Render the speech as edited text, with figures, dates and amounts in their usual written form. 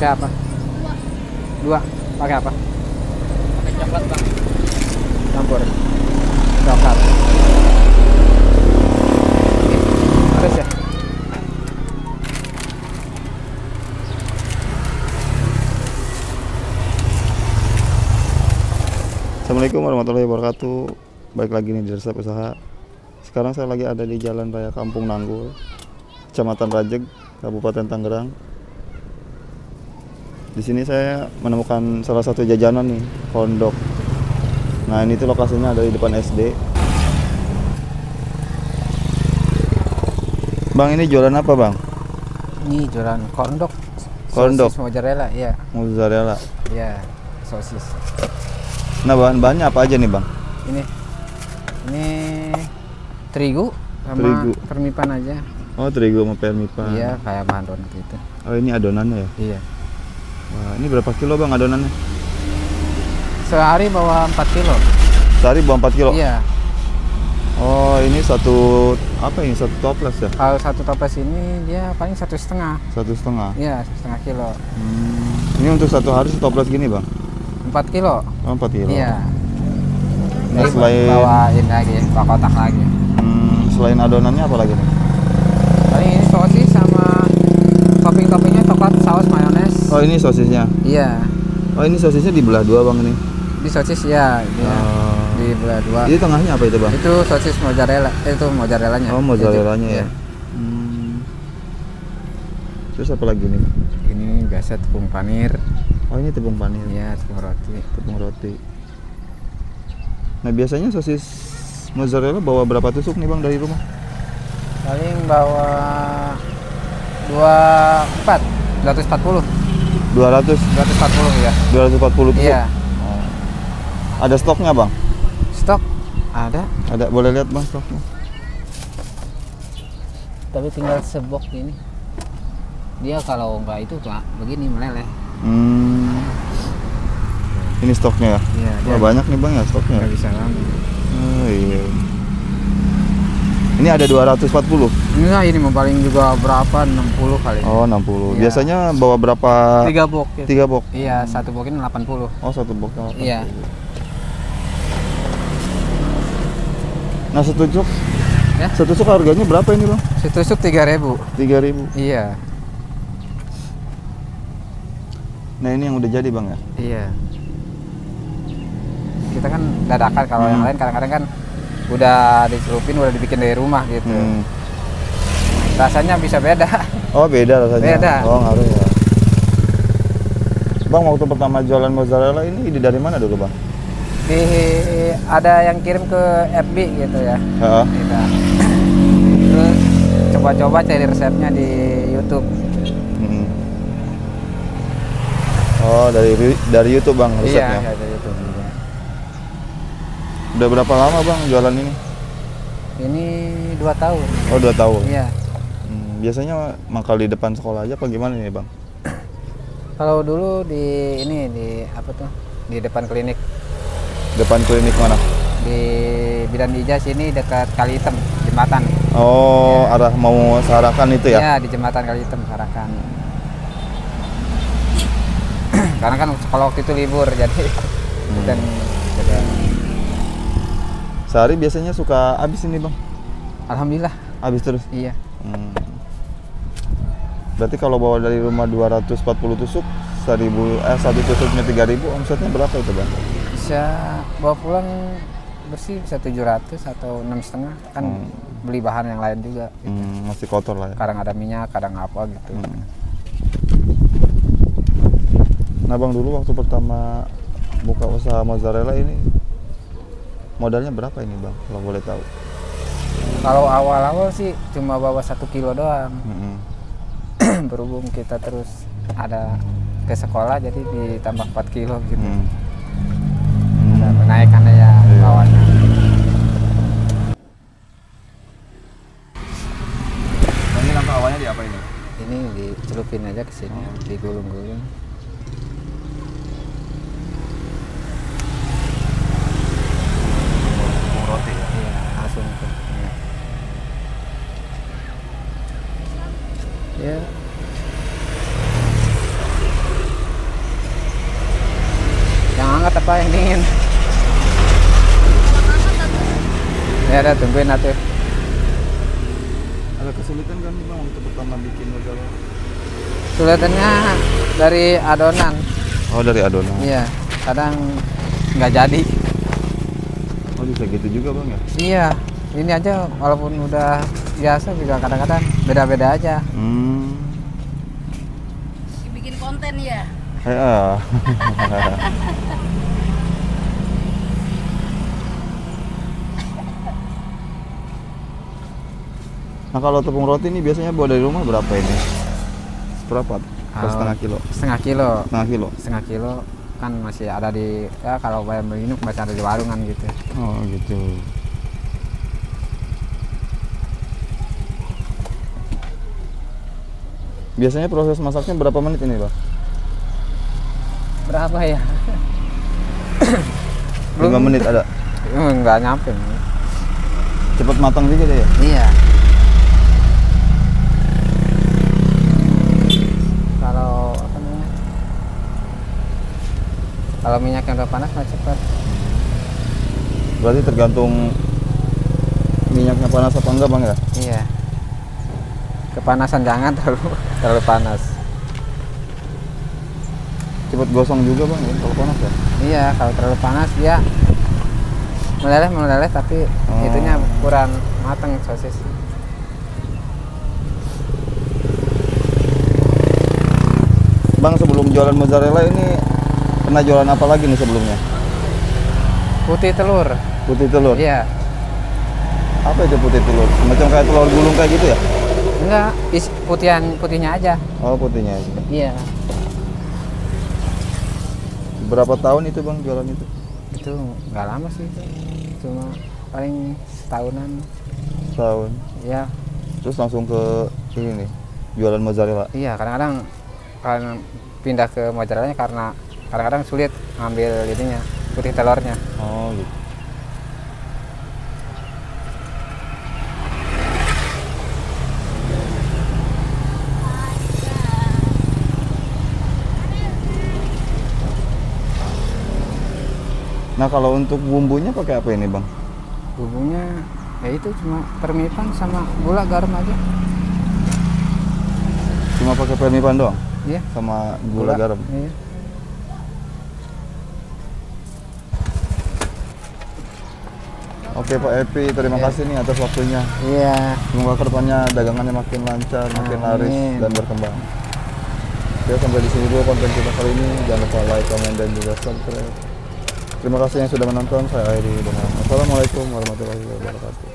Pakai apa? Dua. Pakai apa? Pakai coklat bang. Campur. Coklat. Terus ya? Assalamualaikum warahmatullahi wabarakatuh. Baik lagi nih di Resep Usaha. Sekarang saya lagi ada di Jalan Raya Kampung Nanggul, Kecamatan Rajeg, Kabupaten Tangerang. Di sini saya menemukan salah satu jajanan nih, hotdog. Nah, ini tuh lokasinya ada di depan SD. Bang, ini jualan apa, Bang? Ini jualan corndog. Corndog. Sosis mozzarella, iya. Mozzarella. Iya, sosis. Nah, bahan-bahannya apa aja nih, Bang? Ini terigu sama Terigu. permipan aja. Oh, terigu sama permipan. Iya, kayak bahan donat gitu. Oh, ini adonannya ya? Iya. Wah, ini berapa kilo, Bang, adonannya? Sehari bawa 4 kilo. Sehari bawa 4 kilo? Iya. Oh, ini satu apa ini? Satu toples ya? Kalau satu toples ini dia paling 1,5. 1,5. Iya, 1,5 kilo. Ini untuk satu hari toples gini, Bang? 4 kilo. Oh, 4 kilo. Iya. Nah, Jadi selain bawain lagi, bawa kotak lagi. selain adonannya apa lagi nih? Paling ini sosis sama topping-toppingnya coklat, saus, mayones. Oh, ini sosisnya. Iya. Oh, ini sosisnya dibelah dua, Bang, ini. Di sosis ya, dia Oh. di belah dua. Ini tengahnya apa itu, Bang? Itu sosis mozzarella, itu mozzarellanya. Oh, mozzarellanya Itu, ya. iya. Terus apa lagi nih? Ini biasa tepung panir. Oh, ini tepung panir. Iya, tepung roti. Tepung roti. Nah, biasanya sosis mozzarella bawa berapa tusuk nih, Bang, dari rumah? Paling bawa 240. 200, 240 ya. 240 tusuk. Iya. Oh. Ada stoknya, Bang? Stok ada, Ada, boleh lihat, Bang, stoknya. tapi tinggal sebok ini. Dia kalau enggak itu Pak, begini meleleh. Ini stoknya ya? Iya, Wah, banyak nih, Bang, ya stoknya. Nggak bisa lama. Oh, iya. Ini ada 240. Ini mau paling juga berapa? 60 kali. Oh, 60. Iya. Biasanya bawa berapa? 3 box. Gitu. 3 box. Iya, satu box ini 80. Oh, satu box. 80. Iya. Nah, setusuk. Ya? Setusuk harganya berapa ini, Bang? Setusuk 3.000. 3.000. Iya. Nah, ini yang udah jadi, Bang, ya? Iya. Kita kan dadakan, kalau yang lain kadang-kadang kan udah dicelupin, udah dibikin dari rumah gitu. Rasanya bisa beda. Oh, beda rasanya. Beda. Oh, ngaruh ya. Bang, waktu pertama jualan mozzarella ini ide dari mana dulu, Bang? Ada yang kirim ke FB gitu ya. Heeh. Gitu. Terus coba-coba cari resepnya di YouTube. Oh, dari YouTube, Bang, resepnya. Iya, dari YouTube. Udah berapa lama, Bang, jualan ini? Ini 2 tahun. Oh, 2 tahun. Iya. Biasanya mangkal di depan sekolah aja apa gimana nih, Bang? Kalau dulu di apa tuh? Di depan klinik. Depan klinik mana? Di Bidan Ija sini dekat Kali Hitam, jembatan. Oh, arah mau Sarakan itu ya? Iya, di jembatan Kali Hitam, Sarakan. Karena kan sekolah waktu itu libur, jadi dan Sehari biasanya suka habis ini, Bang? alhamdulillah Habis terus? iya. Berarti kalau bawa dari rumah 240 tusuk, satu tusuknya 3.000, omsetnya berapa itu, Bang? Bisa bawa pulang bersih bisa 700 atau 6,5 kan. Beli bahan yang lain juga gitu. Masih kotor lah ya? Kadang ada minyak, kadang apa gitu. Nah, Bang, dulu waktu pertama buka usaha mozzarella ini modalnya berapa ini, Bang, kalau boleh tahu? Kalau awal-awal sih cuma bawa 1 kilo doang. Berhubung kita terus ada ke sekolah jadi ditambah 4 kilo gitu. Ada kenaikannya ya bawahnya. Ini langkah awalnya di apa ini? Ini dicelupin aja ke sini, digulung-gulung. Roti ya? Iya, langsung ke. Ya. tempat apa yang dingin. Ya ada tungguin atuh. Ada kesulitan kan Bang waktu pertama bikin mozzarella? Sulitannya dari adonan. Oh, dari adonan. Iya, kadang nggak jadi. Oh, bisa gitu juga Bang ya? Iya, ini aja walaupun udah biasa juga kadang-kadang beda-beda aja. Bikin konten ya. Ya. Nah, kalau tepung roti ini biasanya bawa dari rumah berapa ini? Berapa? Per setengah kilo? Setengah kilo. Setengah kilo? Setengah kilo kan masih ada di, ya kalau bayar minum masih ada di warungan gitu. Oh gitu. Biasanya proses masaknya berapa menit ini Bang? Berapa ya? 5 menit ada? Nggak nyampe. Cepet matang juga deh ya? Iya. Kalau apa namanya? Kalau minyaknya udah panas mah cepat. Berarti tergantung minyaknya panas apa enggak Bang ya? Iya. Kepanasan jangan terlalu panas. Cepet gosong juga Bang ya kalau panas ya? Iya, kalau terlalu panas dia meleleh tapi itunya kurang matang sosis. Bang, sebelum jualan mozzarella ini pernah jualan apa lagi nih sebelumnya? Putih telur. Putih telur? Iya. Apa itu putih telur? Semacam kayak telur gulung kayak gitu ya? Enggak, putihnya aja. Oh, putihnya aja. Iya. Berapa tahun itu Bang jualan itu? Itu nggak lama sih. Cuma paling setahunan. Setahun. Iya. Terus langsung ke ini nih, jualan mozzarella? Iya, kadang-kadang kalau pindah ke mozzarellanya karena kadang-kadang sulit ngambil ininya, putih telurnya. Oh gitu. Nah, kalau untuk bumbunya pakai apa ini Bang? Bumbunya ya itu cuma permipan sama gula garam aja. Cuma pakai permipan doang? Iya. Sama gula garam? Iya. Oke Pak Epi, terima kasih nih atas waktunya. Iya. Semoga kedepannya dagangannya makin lancar, makin laris Amin. dan berkembang. Oke, sampai di sini dulu konten kita kali ini. Jangan lupa like, komen, dan juga subscribe. Terima kasih yang sudah menonton. Saya akhiri dengan Assalamualaikum warahmatullahi wabarakatuh.